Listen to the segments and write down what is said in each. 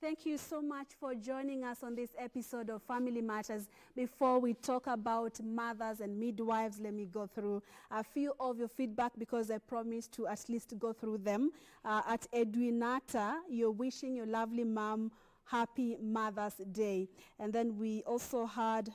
Thank you so much for joining us on this episode of Family Matters. Before we talk about mothers and midwives, let me go through a few of your feedback because I promised to at least go through them. At Edwinata, you're wishing your lovely mom Happy Mother's Day. And then we also had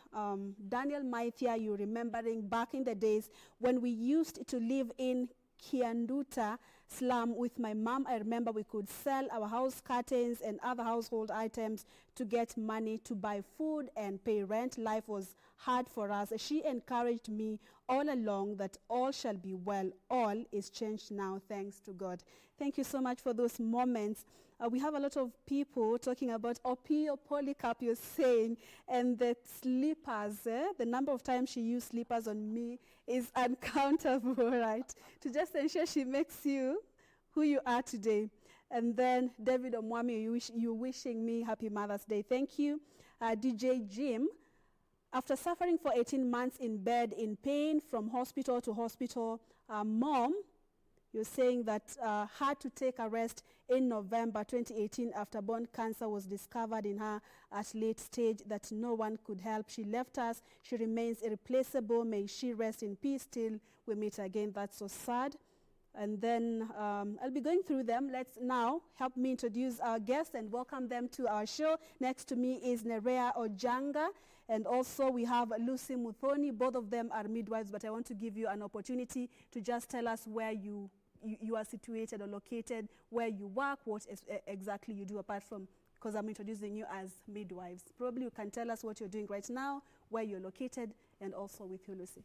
Daniel Maithia, you remembering back in the days when we used to live in Kianduta slum with my mom. I remember we could sell our house curtains and other household items to get money to buy food and pay rent. Life was hard for us. She encouraged me all along that all shall be well. All is changed now, thanks to God. Thank you so much for those moments. We have a lot of people talking about Opio Polycarp, you're saying, and the slippers. The number of times she used slippers on me is uncountable, right? To just ensure she makes you who you are today. And then David Omwami, you wishing me Happy Mother's Day. Thank you. DJ Jim, after suffering for 18 months in bed in pain from hospital to hospital, mom, you're saying that had to take a rest in November 2018 after bone cancer was discovered in her at late stage that no one could help. She left us. She remains irreplaceable. May she rest in peace till we meet again. That's so sad. And then I'll be going through them. Let's now help me introduce our guests and welcome them to our show. Next to me is Nerea Ojanga, and also we have Lucy Muthoni. Both of them are midwives, but I want to give you an opportunity to just tell us where you are situated or located, where you work, what exactly you do apart from, because I'm introducing you as midwives. Probably you can tell us what you're doing right now, where you're located, and also with you, Lucy.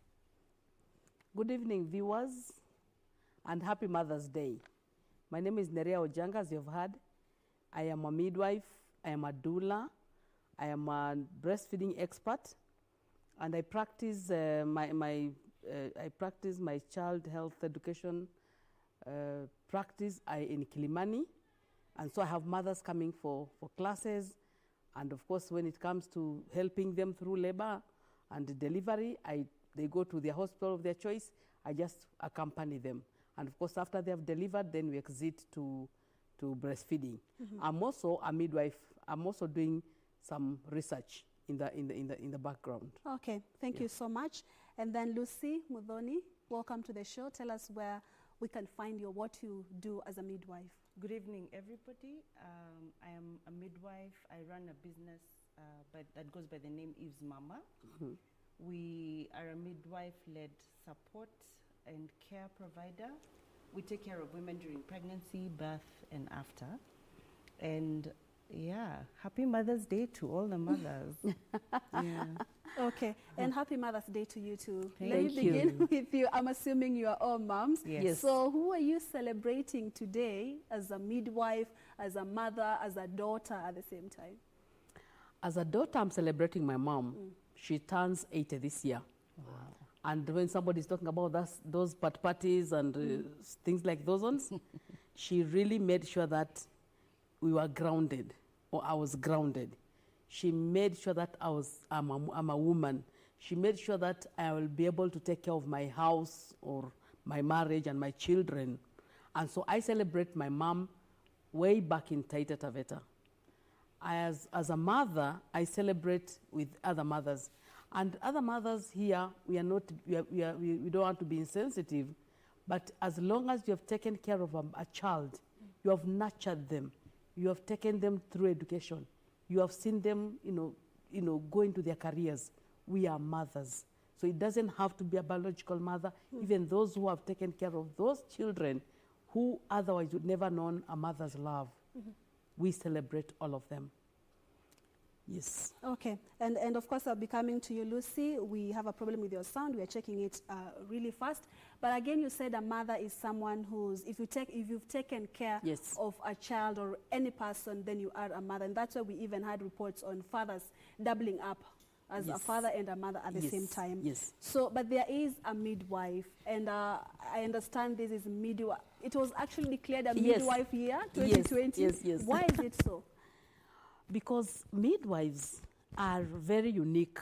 Good evening, viewers, and Happy Mother's Day. My name is Nerea Ojanga, as you've heard. I am a midwife, I am a doula, I am a breastfeeding expert, and I practice my child health education practice in Kilimani, and so I have mothers coming for classes, and of course when it comes to helping them through labor and delivery, they go to their hospital of their choice. I just accompany them, and of course after they have delivered, then we exit to breastfeeding. Mm-hmm. I'm also a midwife. I'm also doing some research in the background. Okay, thank you so much. And then Lucy Muthoni, welcome to the show. Tell us where we can find you, what you do as a midwife. Good evening, everybody. I am a midwife. I run a business that goes by the name Eve's Mama. Mm-hmm. We are a midwife-led support and care provider. We take care of women during pregnancy, birth, and after. And yeah, Happy Mother's Day to all the mothers. Yeah. Okay, and Happy Mother's Day to you too. Thank Let me begin with you. I'm assuming you are all moms. Yes. So who are you celebrating today as a midwife, as a mother, as a daughter at the same time? As a daughter, I'm celebrating my mom. She turns 80 this year. Wow. And when somebody's talking about those parties and things like those ones, she really made sure that we were grounded, or I was grounded. She made sure that I'm a woman. She made sure that I will be able to take care of my house or my marriage and my children. And so I celebrate my mom way back in Taita Taveta. As a mother, I celebrate with other mothers. And other mothers here, we don't want to be insensitive, but as long as you have taken care of a child, you have nurtured them, you have taken them through education, you have seen them, go into their careers. We are mothers. So it doesn't have to be a biological mother. Even those who have taken care of those children who otherwise would never known a mother's love, we celebrate all of them. Yes. Okay, and of course I'll be coming to you, Lucy. We have a problem with your sound. We are checking it really fast. But again, you said a mother is someone who's, if you've taken care of a child or any person, then you are a mother. And that's why we even had reports on fathers doubling up as a father and a mother at the same time. Yes. So, but there is a midwife, and I understand this is midwife. It was actually declared a midwife year, 2020. Yes. Why is it so? Because midwives are very unique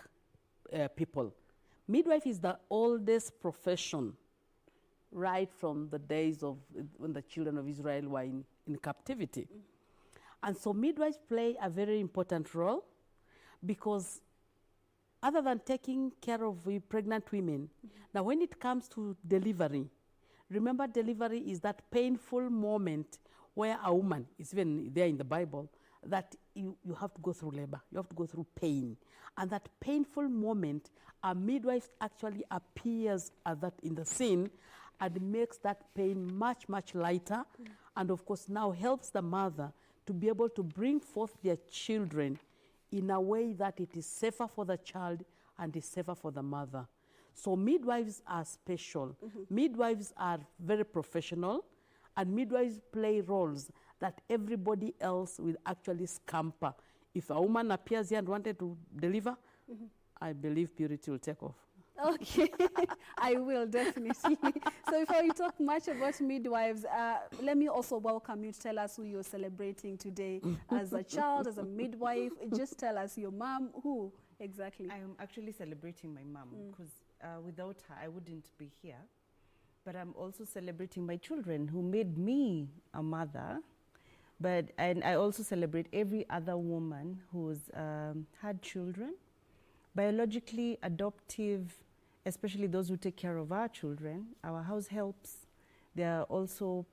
people. Midwife is the oldest profession, right from the days of when the children of Israel were in captivity. And so midwives play a very important role because other than taking care of pregnant women, now when it comes to delivery, remember delivery is that painful moment where a woman, it's even there in the Bible, that you have to go through labor, you have to go through pain. And that painful moment, a midwife actually appears at that in the scene and makes that pain much, much lighter. And of course now helps the mother to be able to bring forth their children in a way that it is safer for the child and is safer for the mother. So midwives are special. Midwives are very professional, and midwives play roles that everybody else will actually scamper. If a woman appears here and wanted to deliver, I believe purity will take off. Okay, I will definitely. So before we talk much about midwives, let me also welcome you to tell us who you're celebrating today as a child, as a midwife. Just tell us your mom, who exactly? I'm actually celebrating my mom because without her, I wouldn't be here. But I'm also celebrating my children who made me a mother. And I also celebrate every other woman who's had children, biologically, adoptive, especially those who take care of our children, our house helps. There are also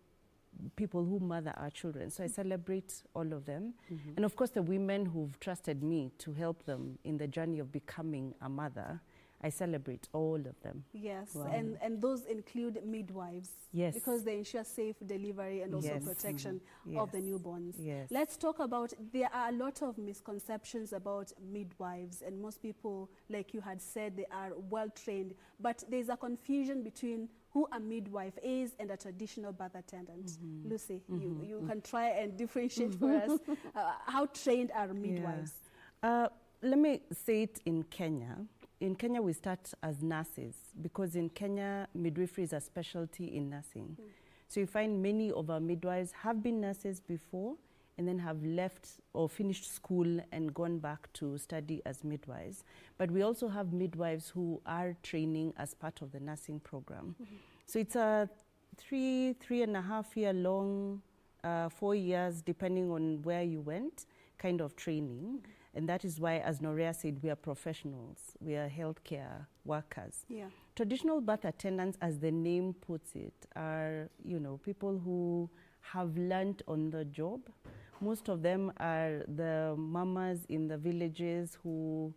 people who mother our children. So I celebrate all of them. And of course, the women who've trusted me to help them in the journey of becoming a mother, I celebrate all of them. Yes, Wow. and those include midwives. Yes. Because they ensure safe delivery and also Yes. protection Yes. of the newborns. Yes. Let's talk about, there are a lot of misconceptions about midwives, and most people, like you had said, they are well trained, but there's a confusion between who a midwife is and a traditional birth attendant. Lucy, you can try and differentiate for us. How trained are midwives? Let me say it in Kenya. In Kenya, we start as nurses because in Kenya, midwifery is a specialty in nursing. So you find many of our midwives have been nurses before and then have left or finished school and gone back to study as midwives. But we also have midwives who are training as part of the nursing program. So it's a 3.5 year long, 4 years, depending on where you went, kind of training. And that is why, as Norea said, we are professionals. We are healthcare workers. Yeah. Traditional birth attendants, as the name puts it, are, people who have learned on the job. Most of them are the mamas in the villages who,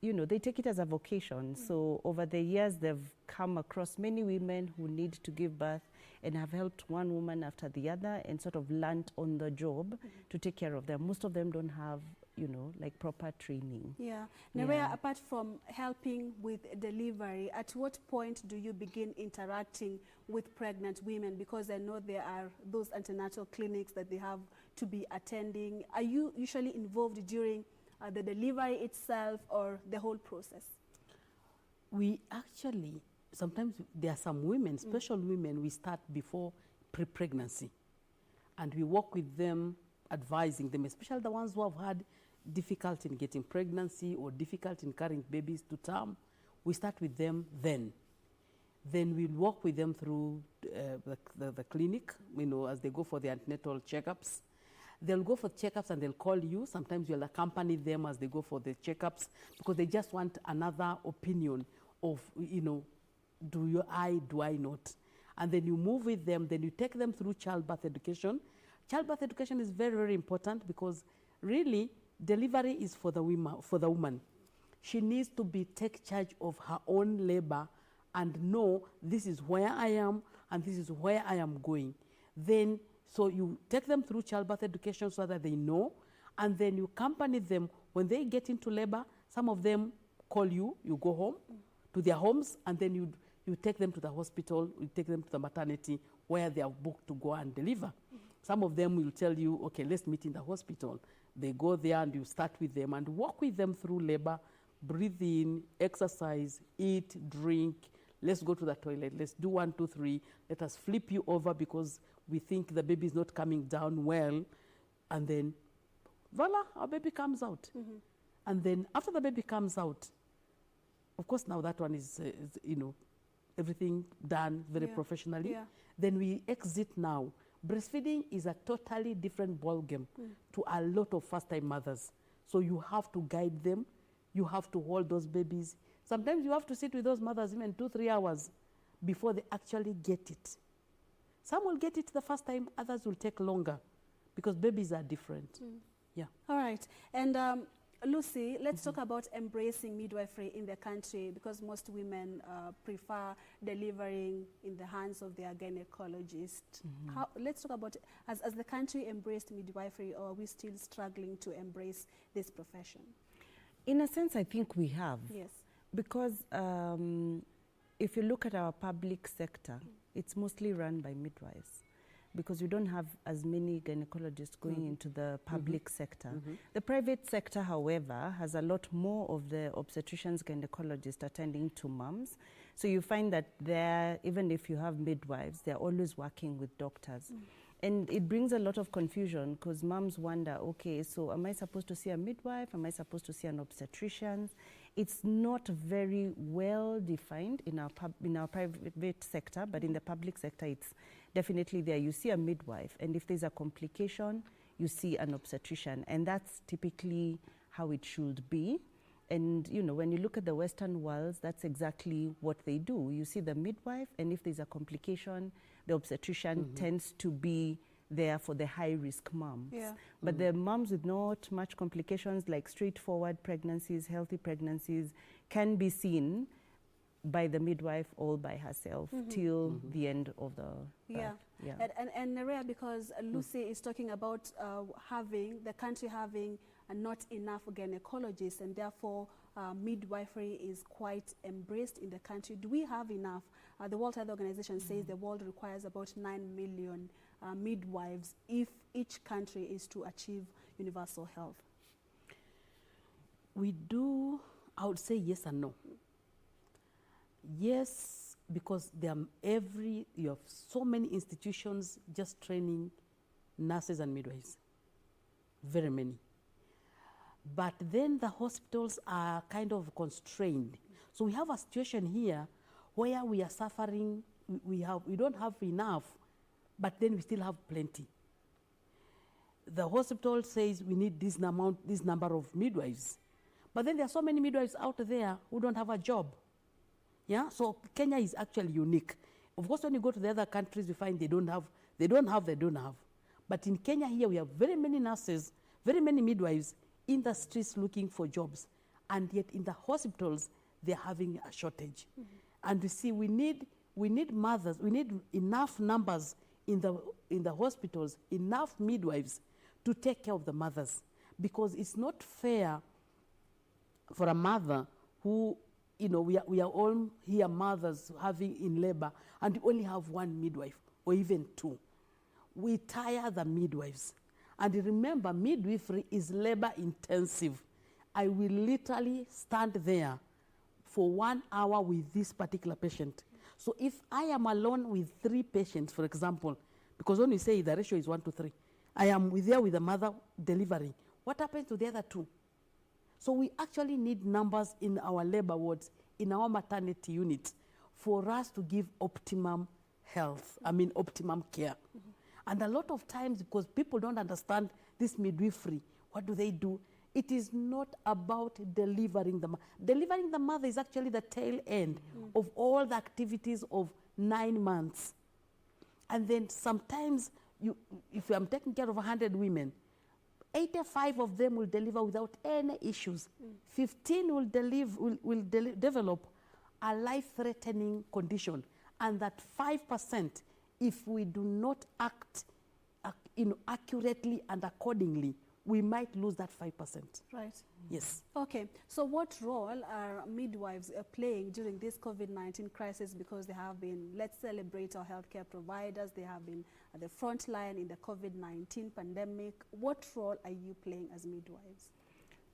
they take it as a vocation. So over the years, they've come across many women who need to give birth and have helped one woman after the other and sort of learned on the job to take care of them. Most of them don't have like proper training. Yeah. Nerea, apart from helping with delivery, at what point do you begin interacting with pregnant women? Because I know there are those antenatal clinics that they have to be attending. Are you usually involved during the delivery itself or the whole process? We actually, sometimes there are some women, special women, we start before pre-pregnancy. And we work with them, advising them, especially the ones who have had difficulty in getting pregnancy or difficulty in carrying babies to term. We start with them then. Then we'll work with them through the clinic, as they go for the antenatal checkups. They'll go for checkups and they'll call you. Sometimes you'll accompany them as they go for the checkups because they just want another opinion of, do I not? And then you move with them, then you take them through childbirth education. Childbirth education is very, very important because really delivery is for the woman. She needs to take charge of her own labor and know this is where I am and this is where I am going. Then, so you take them through childbirth education so that they know, and then you accompany them when they get into labor. Some of them call you, you go home to their homes, and then you take them to the hospital, you take them to the maternity where they are booked to go and deliver. Some of them will tell you, okay, let's meet in the hospital. They go there and you start with them and walk with them through labor, breathe in, exercise, eat, drink. Let's go to the toilet. Let's do 1, 2, 3. Let us flip you over because we think the baby is not coming down well. And then, voila, our baby comes out. And then after the baby comes out, of course, now that one is everything done very professionally. Yeah. Then we exit now. Breastfeeding is a totally different ballgame to a lot of first-time mothers. So you have to guide them. You have to hold those babies. Sometimes you have to sit with those mothers even 2-3 hours before they actually get it. Some will get it the first time, others will take longer because babies are different. Yeah. All right. And Lucy, let's talk about embracing midwifery in the country, because most women prefer delivering in the hands of their gynecologist. Let's talk about, has the country embraced midwifery, or are we still struggling to embrace this profession? In a sense, I think we have. Yes. Because if you look at our public sector, it's mostly run by midwives, because we don't have as many gynecologists going into the public sector. The private sector, however, has a lot more of the obstetricians, gynecologists attending to moms. So you find that there, even if you have midwives, they're always working with doctors. And it brings a lot of confusion, because moms wonder, okay, so am I supposed to see a midwife? Am I supposed to see an obstetrician? It's not very well defined in our private sector, but in the public sector, it's definitely there. You see a midwife, and if there's a complication, you see an obstetrician, and that's typically how it should be. And you know, when you look at the Western worlds, that's exactly what they do. You see the midwife, and if there's a complication, the obstetrician tends to be there for the high-risk moms. Yeah. But the moms with not much complications, like straightforward pregnancies, healthy pregnancies, can be seen by the midwife all by herself till the end of the birth. Yeah. And Nerea, because Lucy is talking about the country having not enough gynecologists, and therefore midwifery is quite embraced in the country. Do we have enough? The World Health Organization says the world requires about 9 million midwives if each country is to achieve universal health. We do, I would say yes and no. Yes, because you have so many institutions just training nurses and midwives, very many. But then the hospitals are kind of constrained. So we have a situation here where we are suffering, we don't have enough, but then we still have plenty. The hospital says we need this number of midwives. But then there are so many midwives out there who don't have a job. Yeah, so Kenya is actually unique. Of course, when you go to the other countries, you find they don't have. But in Kenya here, we have very many nurses, very many midwives in the streets looking for jobs. And yet in the hospitals, they're having a shortage. And you see, we need mothers, we need enough numbers in the hospitals, enough midwives to take care of the mothers. Because it's not fair for a mother who, you know, we are all here mothers having in labor, and we only have one midwife or even two. We tire the midwives. And remember, midwifery is labor intensive. I will literally stand there for 1 hour with this particular patient. So if I am alone with 3 patients, for example, because when we say the ratio is 1-3, I am there with the mother delivering. What happens to the other 2? So we actually need numbers in our labor wards, in our maternity units, for us to give optimum health, optimum care. And a lot of times, because people don't understand this midwifery, what do? It is not about delivering the mother. Delivering the mother is actually the tail end of all the activities of 9 months. And then sometimes, if I'm taking care of 100 women, 85 of them will deliver without any issues. 15 will develop a life-threatening condition. And that 5%, if we do not act accurately and accordingly, we might lose that 5%. Right. Yes. Okay. So what role are midwives playing during this COVID-19 crisis? Because they have been, let's celebrate our healthcare providers, they have been at the front line in the COVID-19 pandemic. What role are you playing as midwives?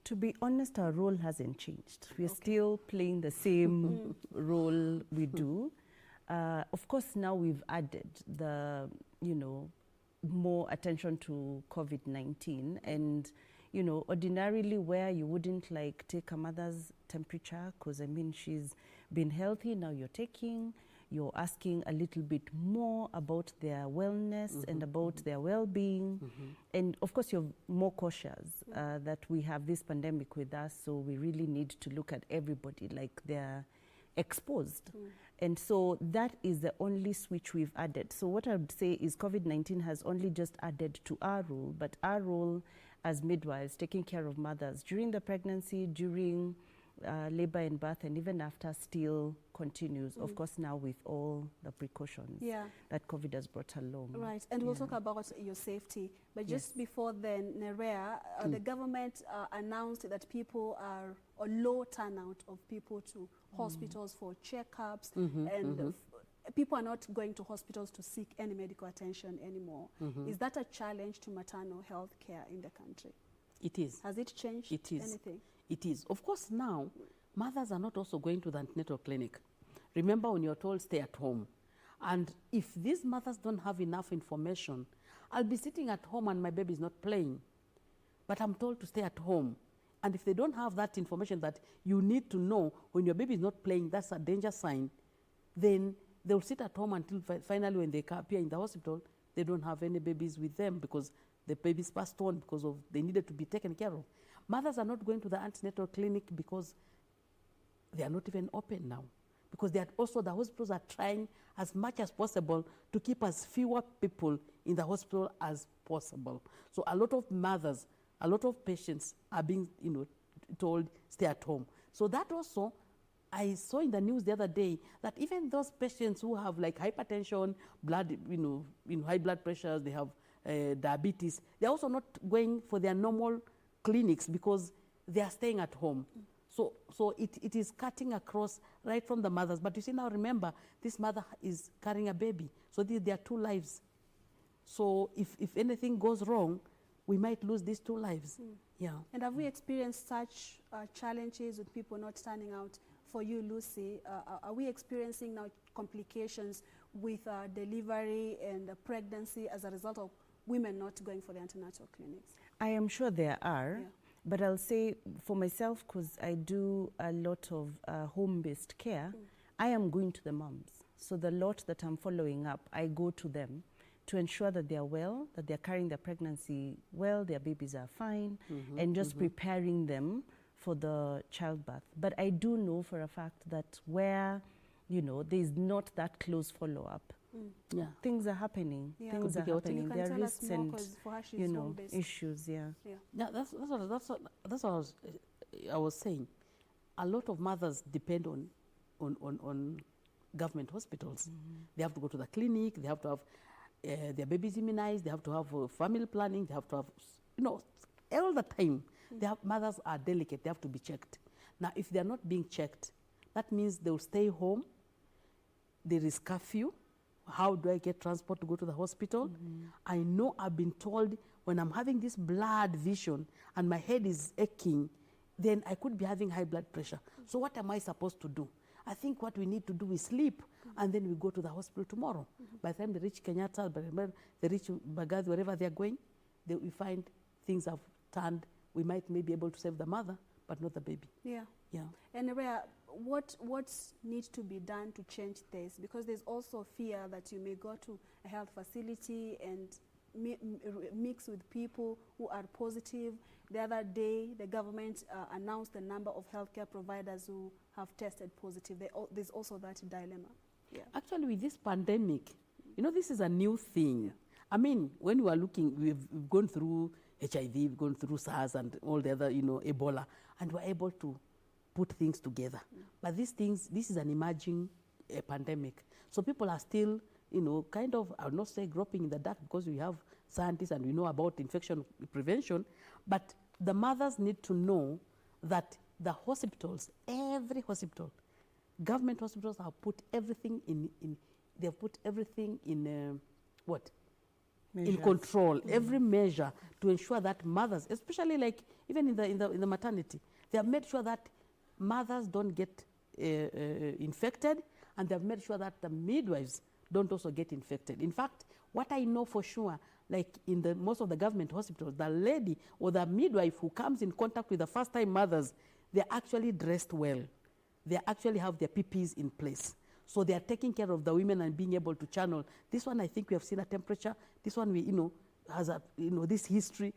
To be honest, our role hasn't changed. We're still playing the same role we do. Of course, now we've added the, more attention to COVID-19, and ordinarily where you wouldn't take a mother's temperature, because she's been healthy, now you're taking, you're asking a little bit more about their wellness and about their well-being. And of course, you're more cautious that we have this pandemic with us, so we really need to look at everybody like they're exposed. And so that is the only switch we've added. So what I would say is COVID-19 has only just added to our role, but our role as midwives, taking care of mothers during the pregnancy, during labor and birth, and even after, still continues, of course, now with all the precautions that COVID has brought along. Right, and we'll talk about your safety. But just before then, Nerea, the government announced that people are a low turnout of people to hospitals for checkups, and people are not going to hospitals to seek any medical attention anymore. Is that a challenge to maternal health care in the country? It is. Has it changed anything? It is. Of course, now, mothers are not also going to the antenatal clinic. Remember when you're told stay at home. And if these mothers don't have enough information, I'll be sitting at home and my baby is not playing. But I'm told to stay at home. And if they don't have that information that you need to know when your baby is not playing, that's a danger sign, then they'll sit at home until finally when they appear in the hospital, they don't have any babies with them because the babies passed on because of they needed to be taken care of. Mothers are not going to the antenatal clinic because they are not even open now. Because they are also, the hospitals are trying as much as possible to keep as fewer people in the hospital as possible. So a lot of mothers, a lot of patients are being, told stay at home. So that also, I saw in the news the other day that even those patients who have like hypertension, blood, high blood pressures, they have diabetes, they're also not going for their normal clinics because they are staying at home. So it is cutting across right from the mothers. But you see now, remember, this mother is carrying a baby. So there are 2 lives. So if anything goes wrong, we might lose these 2 lives. Yeah. And have we experienced such challenges with people not turning out? For you, Lucy, are we experiencing now complications with delivery and pregnancy as a result of women not going for the antenatal clinics? I am sure there are. But I'll say for myself, because I do a lot of home-based care, I am going to the moms. So the lot that I'm following up, I go to them to ensure that they're well, that they're carrying their pregnancy well, their babies are fine, and just preparing them for the childbirth. But I do know for a fact that where, there's not that close follow-up, things are happening. Things are happening. There are risks and issues. Yeah, that's what I was saying. A lot of mothers depend on government hospitals. They have to go to the clinic. They have to have their babies immunized. They have to have family planning. They have to have, all the time. Mothers are delicate. They have to be checked. Now, if they are not being checked, that means they will stay home. There is curfew. How do I get transport to go to the hospital? I know I've been told when I'm having this blood vision and my head is aching, then I could be having high blood pressure. So what am I supposed to do? I think what we need to do is sleep, and then we go to the hospital tomorrow. By the time they reach Kenyatta, by the time they reach Bagazi, wherever they're going, we find things have turned. We might maybe able to save the mother, but not the baby. Yeah. And Nerea, what needs to be done to change this? Because there's also fear that you may go to a health facility and mix with people who are positive. The other day, the government announced the number of healthcare providers who have tested positive. There's also that dilemma. Actually, with this pandemic, this is a new thing. I mean, when we are looking, we've gone through HIV, we've gone through SARS and all the other, Ebola, and we're able to put things together. But this is an emerging pandemic. So people are still, kind of, I would not say groping in the dark because we have scientists and we know about infection prevention, but the mothers need to know that the hospitals, every hospital, government hospitals have put everything in control, every measure to ensure that mothers, especially like even in the maternity, they have made sure that mothers don't get infected, and they have made sure that the midwives don't also get infected. In fact, what I know for sure, like in most of the government hospitals, the lady or the midwife who comes in contact with the first-time mothers, they're actually dressed well. They actually have their PPEs in place. So they are taking care of the women and being able to channel. This one, I think we have seen a temperature. This one, has a, this history.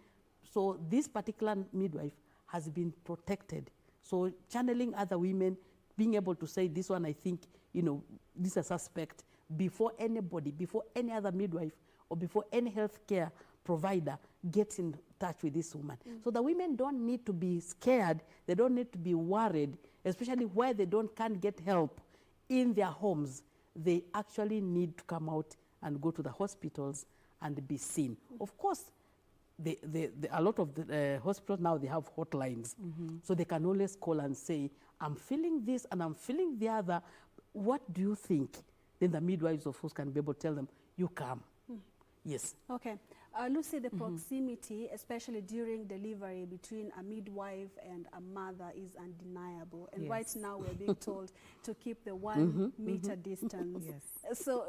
So this particular midwife has been protected. So channeling other women, being able to say, this one, I think, this is a suspect, before anybody, before any other midwife, or before any healthcare provider gets in touch with this woman. So the women don't need to be scared. They don't need to be worried, especially where they can't get help in their homes. They actually need to come out and go to the hospitals and be seen. Of course, a lot of the hospitals now, they have hotlines. So they can always call and say, I'm feeling this and I'm feeling the other. What do you think? Then the midwives, of course, can be able to tell them, you come. Yes. Okay. Lucy, the proximity, especially during delivery, between a midwife and a mother is undeniable. And right now we're being told to keep the 1 meter distance. Yes. So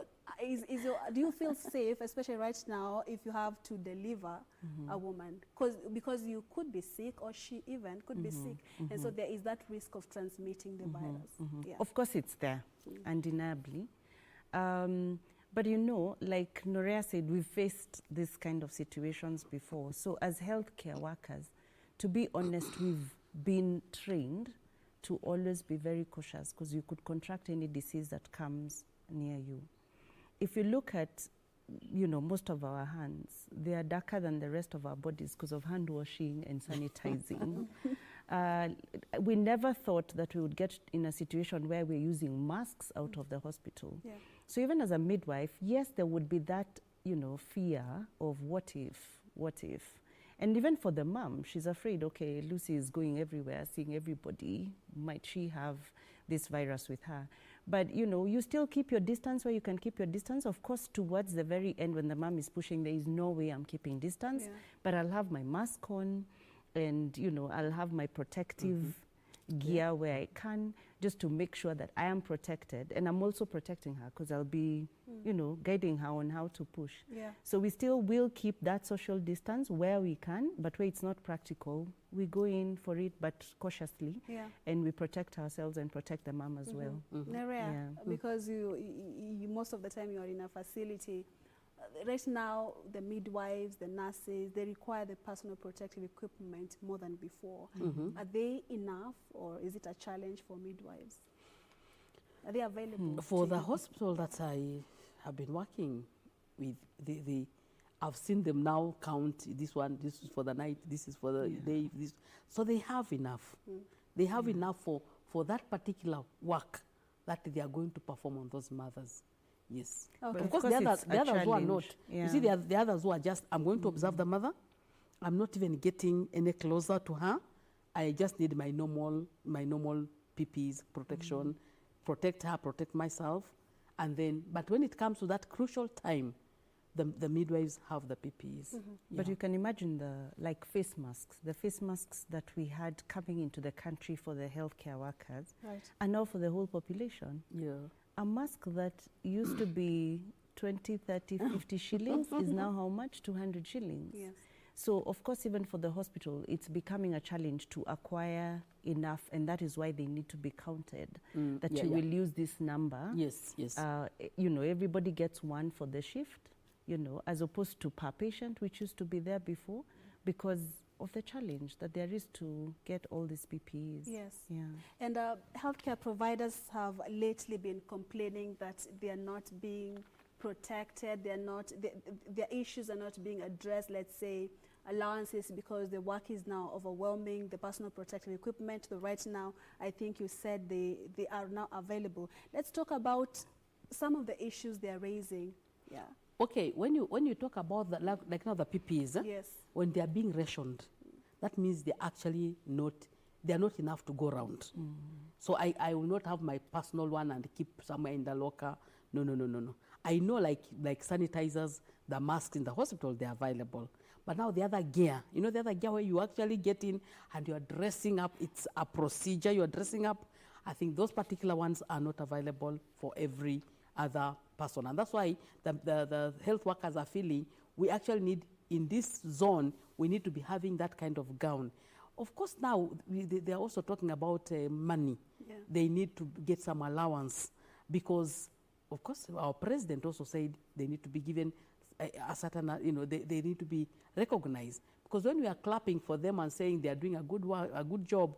do you feel safe, especially right now, if you have to deliver a woman? Because you could be sick, or she even could be sick. And so there is that risk of transmitting the virus. Yeah. Of course it's there, undeniably. But like Norea said, we've faced this kind of situations before. So as healthcare workers, to be honest, we've been trained to always be very cautious, because you could contract any disease that comes near you. If you look at, most of our hands, they are darker than the rest of our bodies because of hand washing and sanitizing. We never thought that we would get in a situation where we're using masks out of the hospital. Yeah. So even as a midwife, yes, there would be that, fear of what if. And even for the mom, she's afraid, okay, Lucy is going everywhere, seeing everybody. Might she have this virus with her? But, you still keep your distance where you can keep your distance. Of course, towards the very end, when the mom is pushing, there is no way I'm keeping distance. Yeah. But I'll have my mask on, and, I'll have my protective gear where I can, just to make sure that I am protected. And I'm also protecting her, because I'll be, guiding her on how to push. Yeah. So we still will keep that social distance where we can, but where it's not practical, we go in for it, but cautiously. Yeah. And we protect ourselves and protect the mom as well. Nerea, because you most of the time you're in a facility. Right now, the midwives, the nurses, they require the personal protective equipment more than before. Are they enough, or is it a challenge for midwives? Are they available? For the hospital that I have been working with, I've seen them now count this one, this is for the night, this is for the day. This. So they have enough. They have enough for that particular work that they are going to perform on those mothers. Yes. Okay. Of course, the others who are not. Yeah. You see, the others who are just, I'm going to observe the mother. I'm not even getting any closer to her. I just need my normal PPEs, protection, protect her, protect myself. And then, but when it comes to that crucial time, the midwives have the PPEs. But you can imagine the face masks, the face masks that we had coming into the country for the healthcare workers, and now for the whole population. Yeah. A mask that used to be 20, 30, 50 shillings is now how much? 200 shillings. Yes. So, of course, even for the hospital, it's becoming a challenge to acquire enough, and that is why they need to be counted, that you will use this number. Yes, yes. Everybody gets one for the shift, as opposed to per patient, which used to be there before, because of the challenge that there is to get all these PPEs. Yes. Yeah. And healthcare providers have lately been complaining that they are not being protected, their issues are not being addressed, let's say allowances, because the work is now overwhelming, the personal protective equipment. Right now, I think you said they are now available. Let's talk about some of the issues they are raising. Yeah. Okay, when you talk about like now the PPEs, yes, when they are being rationed, that means they're actually not enough to go around. So I will not have my personal one and keep somewhere in the locker. No. I know like sanitizers, the masks in the hospital, they're available. But now the other gear, the other gear where you actually get in and you're dressing up, it's a procedure, you're dressing up. I think those particular ones are not available for every other person. And that's why the health workers are feeling we actually need, in this zone, we need to be having that kind of gown. Of course, now they're also talking about money. Yeah. They need to get some allowance. because, of course, our president also said they need to be given a certain, they need to be recognized. Because when we are clapping for them and saying they are doing a good work, a good job,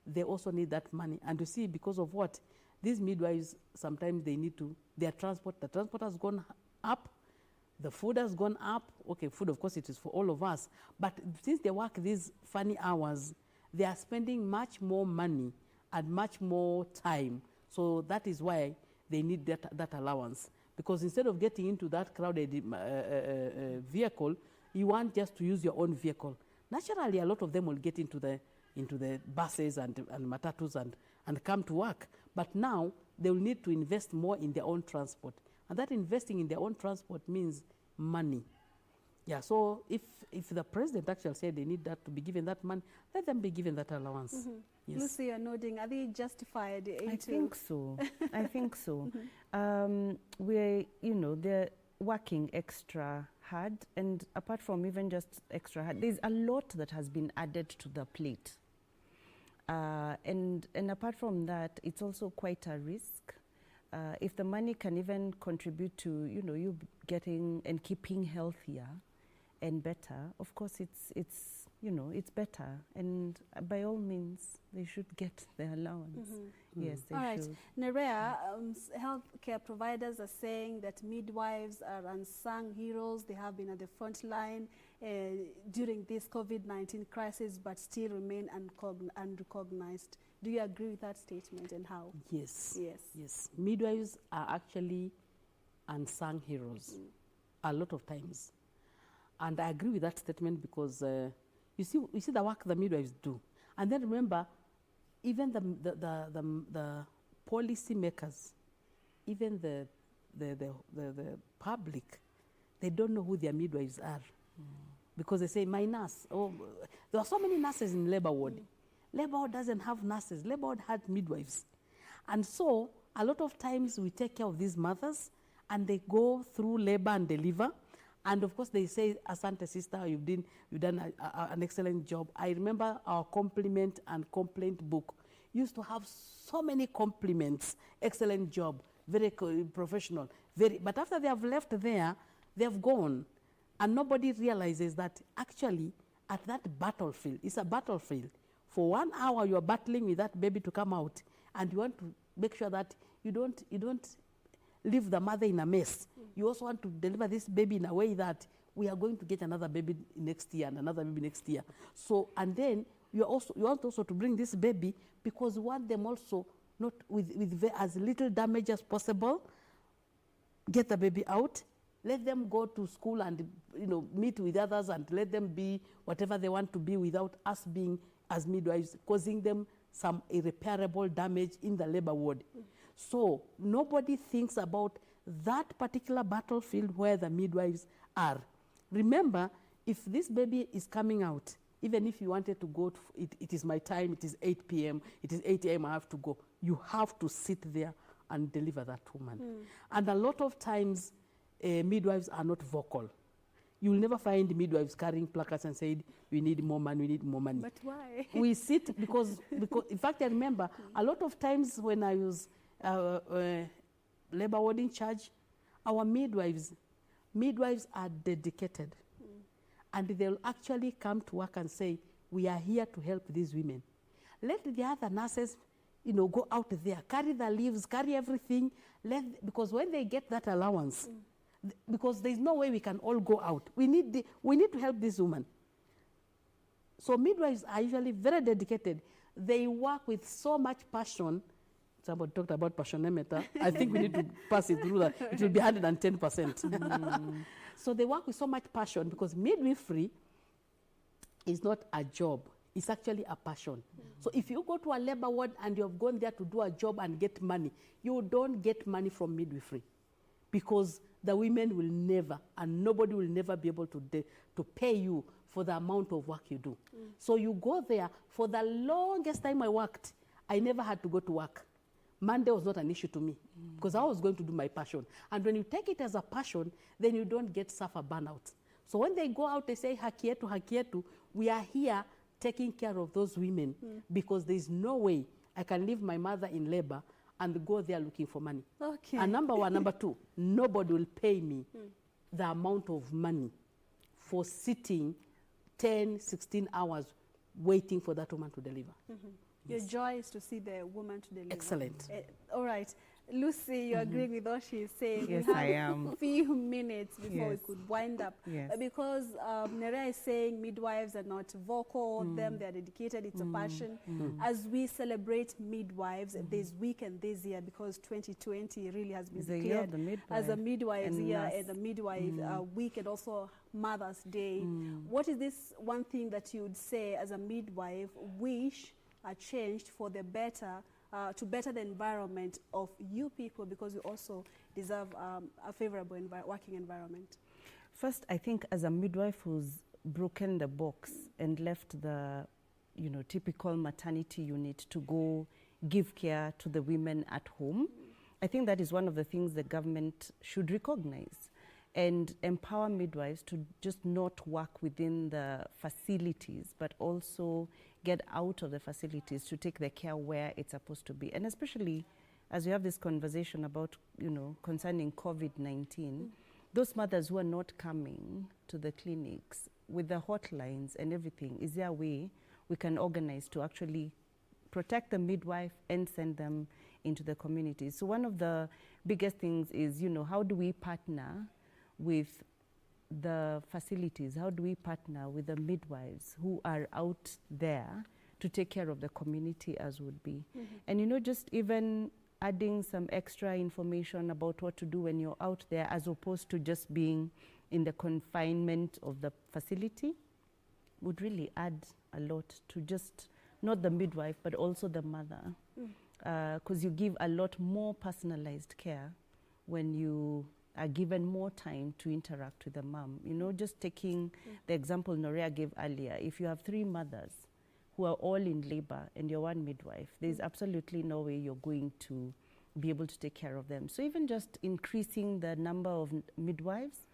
they also need that money. And you see, because of what? These midwives, sometimes they need to, the transport has gone up, the food has gone up. Okay, food, of course, it is for all of us. But since they work these funny hours, they are spending much more money and much more time. So that is why they need that allowance. Because instead of getting into that crowded vehicle, you want just to use your own vehicle. Naturally, a lot of them will get into the buses and matatus and come to work. But now, they will need to invest more in their own transport. And that investing in their own transport means money. Yeah, so if the president actually said they need that to be given that money, let them be given that allowance. Mm-hmm. Yes. Lucy, you're nodding. Are they justified? I think so. I think so. They're working extra hard, and apart from even just extra hard, there's a lot that has been added to the plate. And apart from that, it's also quite a risk. If the money can even contribute to, you getting and keeping healthier and better, of course it's better. And by all means, they should get the allowance. Yes, they All right. should. Nerea, healthcare providers are saying that midwives are unsung heroes. They have been at the front line during this COVID-19 crisis, but still remain unrecognized. Do you agree with that statement, and how? Yes. Yes. Yes. Midwives are actually unsung heroes a lot of times. And I agree with that statement because you see the work the midwives do. And then remember, even the policy makers, even the public, they don't know who their midwives are. Because they say, my nurse, there are so many nurses in labor ward. Labor ward doesn't have nurses. Labor ward had midwives. And so a lot of times we take care of these mothers and they go through labor and deliver. And of course they say, asante sister, you've done an excellent job. I remember our compliment and complaint book used to have so many compliments. Excellent job, very professional. But after they have left there, they have gone. And nobody realizes that actually at that battlefield, it's a battlefield. For 1 hour you are battling with that baby to come out, and you want to make sure that you don't leave the mother in a mess. You also want to deliver this baby in a way that we are going to get another baby next year and another baby next year. So, and then you want also to bring this baby because you want them also not with as little damage as possible. Get the baby out. Let them go to school and meet with others and let them be whatever they want to be without us being as midwives causing them some irreparable damage in the labor ward. So nobody thinks about that particular battlefield where the midwives are. Remember, if this baby is coming out, even if you wanted to go, it is my time, it is 8 p.m., it is 8 a.m., I have to go. You have to sit there and deliver that woman. And a lot of times, midwives are not vocal. You will never find midwives carrying placards and saying, we need more money, we need more money. But why? We sit because in fact, I remember a lot of times when I was labor ward in charge, our midwives are dedicated. And they'll actually come to work and say, we are here to help these women. Let the other nurses, go out there, carry the leaves, carry everything. Because when they get that allowance, because there's no way we can all go out. We need to help this woman. So midwives are usually very dedicated. They work with so much passion. Somebody talked about passionometer. I think we need to pass it through that. It will be 110%. So they work with so much passion because midwifery is not a job. It's actually a passion. So if you go to a labor ward and you have gone there to do a job and get money, you don't get money from midwifery because the women will never, and nobody will never be able to pay you for the amount of work you do. So you go there. For the longest time I worked, I never had to go to work. Monday was not an issue to me because I was going to do my passion. And when you take it as a passion, then you don't suffer burnout. So when they go out, they say, Hakietu, we are here taking care of those women because there is no way I can leave my mother in labor and go there looking for money. Okay. And number one. Number two, nobody will pay me the amount of money for sitting 10, 16 hours waiting for that woman to deliver. Your joy is to see the woman to deliver. Excellent. All right. Lucy, you agreeing with what she's saying? Yes, we have I am. a few minutes before we Yes. could wind up. Yes. Because Nerea is saying midwives are not vocal, them they're dedicated, it's a passion. As we celebrate midwives this week and this year, because 2020 really has been It's the year of declared the as a midwife midwives and year nurse. and a midwife week, and also Mother's Day. What is this one thing that you would say as a midwife wish are changed for the better, to better the environment of you people, because you also deserve a favorable working environment? First, I think as a midwife who's broken the box and left the, typical maternity unit to go give care to the women at home, I think that is one of the things the government should recognize and empower midwives to just not work within the facilities, but also get out of the facilities to take the care where it's supposed to be. And especially as we have this conversation about, concerning COVID-19, those mothers who are not coming to the clinics with the hotlines and everything, is there a way we can organize to actually protect the midwife and send them into the community? So one of the biggest things is, how do we partner with the facilities? How do we partner with the midwives who are out there to take care of the community as would be? And just even adding some extra information about what to do when you're out there, as opposed to just being in the confinement of the facility, would really add a lot to just not the midwife but also the mother, because you give a lot more personalized care when you are given more time to interact with the mom. Just taking the example Norea gave earlier, if you have 3 mothers who are all in labor and you're one midwife, there's absolutely no way you're going to be able to take care of them. So even just increasing the number of midwives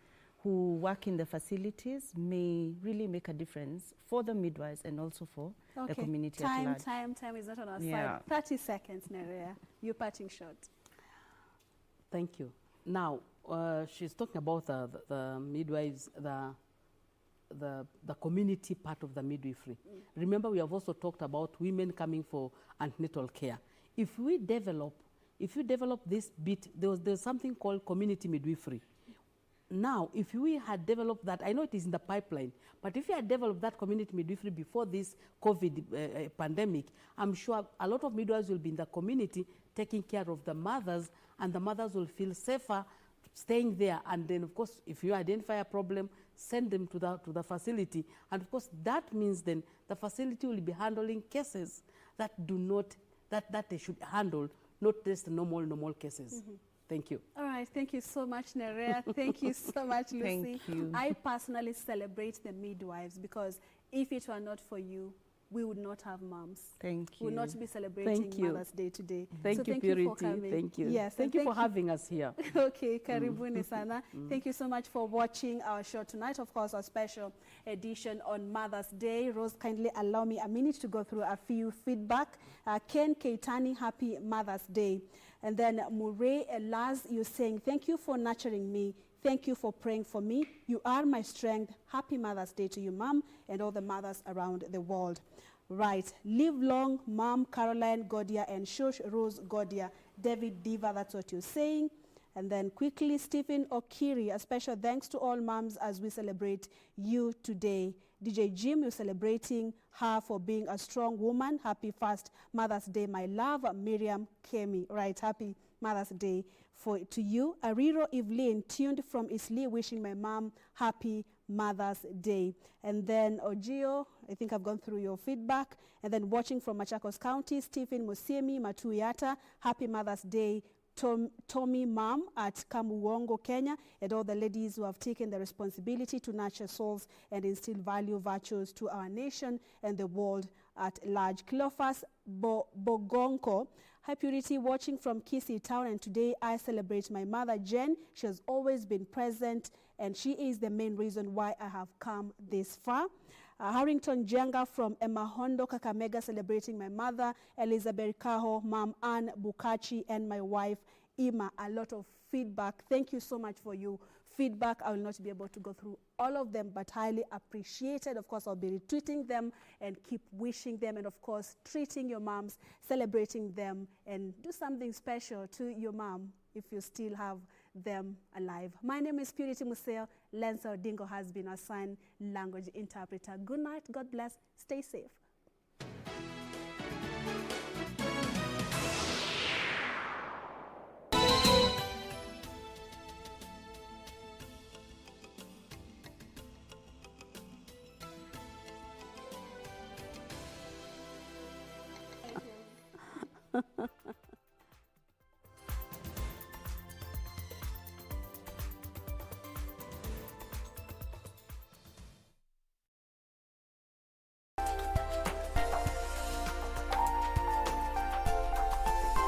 who work in the facilities may really make a difference for the midwives and also for the community at large. Time is not on our side. 30 seconds, Nerea. You parting shot. Thank you. Now, she's talking about the midwives, the community part of the midwifery. Remember, we have also talked about women coming for antenatal care. If you develop this bit, there's something called community midwifery. Now, if we had developed that, I know it is in the pipeline, but if we had developed that community midwifery before this COVID pandemic, I'm sure a lot of midwives will be in the community taking care of the mothers, and the mothers will feel safer staying there. And then, of course, if you identify a problem, send them to the facility. And of course, that means then the facility will be handling cases that they should handle, not just normal cases. Thank you. All right, thank you so much, Nerea. Thank you so much, Lucy. Thank you. I personally celebrate the midwives, because if it were not for you, we would not have moms. Thank We would you. not be celebrating Thank you. Mother's Day today. Thank So you, thank Purity. you for coming. Thank you. Yes, Thank you for having us here. Okay, karibuni sana. Thank you so much for watching our show tonight. Of course, our special edition on Mother's Day. Rose, kindly allow me a minute to go through a few feedback. Ken Keitani, happy Mother's Day. And then Murray Laz, you're saying, thank you for nurturing me. Thank you for praying for me. You are my strength. Happy Mother's Day to you, Mom, and all the mothers around the world. Right. Live long, Mom, Caroline Godia, and Shush Rose Godia. David Diva, that's what you're saying. And then quickly, Stephen Okiri, a special thanks to all moms as we celebrate you today. DJ Jim, you're celebrating her for being a strong woman. Happy first Mother's Day, my love. Miriam Kemi, right, happy Mother's Day to you. Ariro Evelyn, tuned from Isli, wishing my mom happy Mother's Day. And then Ogio, I think I've gone through your feedback. And then watching from Machakos County, Stephen Musiemi Matuyata, happy Mother's Day. Tommy Mom at Kamuwongo, Kenya, and all the ladies who have taken the responsibility to nurture souls and instill virtues to our nation and the world at large. Cleophas Bogonko, hi Purity, watching from Kisii Town, and today I celebrate my mother Jen. She has always been present, and she is the main reason why I have come this far. Harrington Jenga from Emahondo, Kakamega, celebrating my mother, Elizabeth Kaho, Mom Ann Bukachi, and my wife, Ima. A lot of feedback. Thank you so much for your feedback. I will not be able to go through all of them, but highly appreciated. Of course, I'll be retweeting them and keep wishing them, and of course, treating your moms, celebrating them, and do something special to your mom if you still have them alive. My name is Purity Museo. Lensa Odingo has been our sign language interpreter. Good night. God bless. Stay safe.